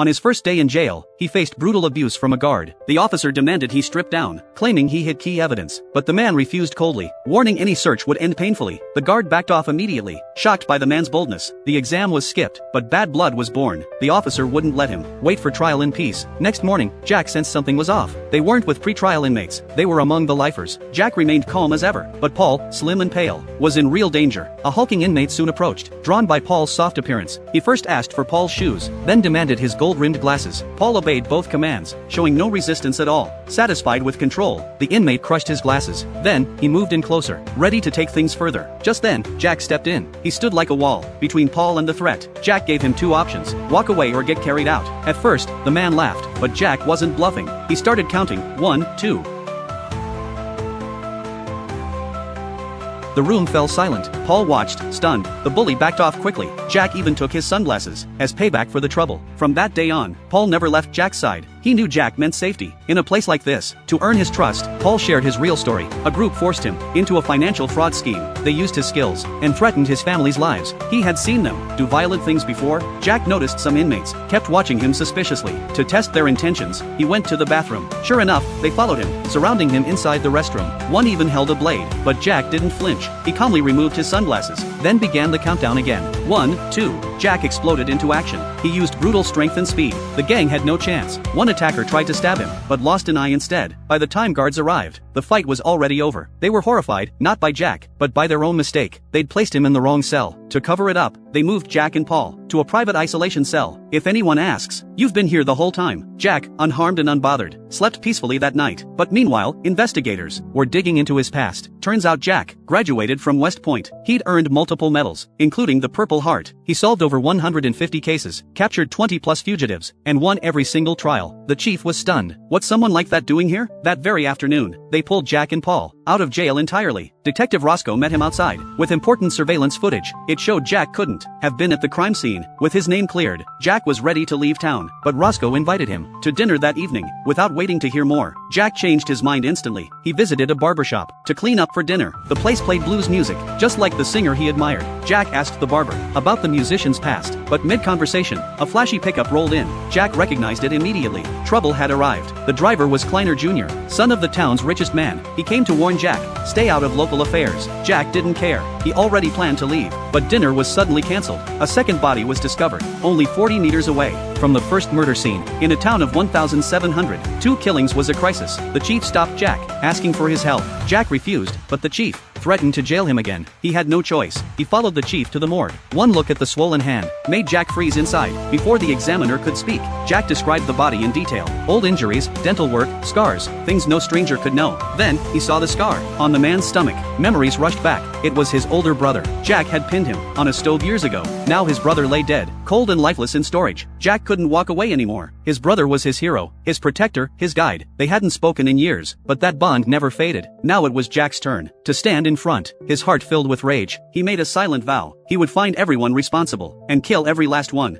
On his first day in jail, he faced brutal abuse from a guard. The officer demanded he strip down, claiming he hid key evidence. But the man refused coldly, warning any search would end painfully. The guard backed off immediately, shocked by the man's boldness. The exam was skipped, but bad blood was born. The officer wouldn't let him wait for trial in peace. Next morning, Jack sensed something was off. They weren't with pre-trial inmates, they were among the lifers. Jack remained calm as ever, but Paul, slim and pale, was in real danger. A hulking inmate soon approached, drawn by Paul's soft appearance. He first asked for Paul's shoes, then demanded his gold-rimmed glasses. Paul obeyed both commands, showing no resistance at all. Satisfied with control, the inmate crushed his glasses. Then, he moved in closer, ready to take things further. Just then, Jack stepped in. He stood like a wall between Paul and the threat. Jack gave him two options: walk away or get carried out. At first, the man laughed, but Jack wasn't bluffing. He started counting, 1, 2. The room fell silent. Paul watched, stunned. The bully backed off quickly. Jack even took his sunglasses, as payback for the trouble. From that day on, Paul never left Jack's side. He knew Jack meant safety. In a place like this, to earn his trust, Paul shared his real story. A group forced him into a financial fraud scheme. They used his skills and threatened his family's lives. He had seen them do violent things before. Jack noticed some inmates kept watching him suspiciously. To test their intentions, he went to the bathroom. Sure enough, they followed him, surrounding him inside the restroom. One even held a blade, but Jack didn't flinch. He calmly removed his sunglasses, then began the countdown again. 1, 2. Jack exploded into action. He used brutal strength and speed. The gang had no chance. One attacker tried to stab him, but lost an eye instead. By the time guards arrived, the fight was already over. They were horrified, not by Jack, but by their own mistake. They'd placed him in the wrong cell. To cover it up, they moved Jack and Paul to a private isolation cell. If anyone asks, "You've been here the whole time." Jack, unharmed and unbothered, slept peacefully that night. But meanwhile, investigators were digging into his past. Turns out Jack graduated from West Point. He'd earned multiple medals, including the Purple Heart. He solved over 150 cases, captured 20+ fugitives, and won every single trial. The chief was stunned. What's someone like that doing here? That very afternoon, they pulled Jack and Paul out of jail entirely. Detective Roscoe met him outside with important surveillance footage. It showed Jack couldn't have been at the crime scene. With his name cleared, Jack was ready to leave town, but Roscoe invited him to dinner that evening. Without waiting to hear more, Jack changed his mind instantly. He visited a barbershop to clean up for dinner. The place played blues music, just like the singer he admired. Jack asked the barber about the musician's past, but mid-conversation, a flashy pickup rolled in. Jack recognized it immediately. Trouble had arrived. The driver was Kleiner Jr., son of the town's richest man. He came to warn Jack, stay out of local affairs. Jack didn't care. He already planned to leave, but dinner was suddenly canceled. A second body was discovered, only 40 meters away from the first murder scene. In a town of 1,700, 2 killings was a crisis. The chief stopped Jack, asking for his help. Jack refused, but the chief threatened to jail him again. He had no choice. He followed the chief to the morgue. One look at the swollen hand made Jack freeze inside. Before the examiner could speak, Jack described the body in detail. Old injuries, dental work, scars, things no stranger could know. Then, he saw the scar on the man's stomach. Memories rushed back. It was his older brother. Jack had pinned him on a stove years ago. Now his brother lay dead, cold and lifeless in storage. Jack couldn't walk away anymore. His brother was his hero, his protector, his guide. They hadn't spoken in years, but that bond never faded. Now it was Jack's turn to stand in front, his heart filled with rage. He made a silent vow. He would find everyone responsible and kill every last one.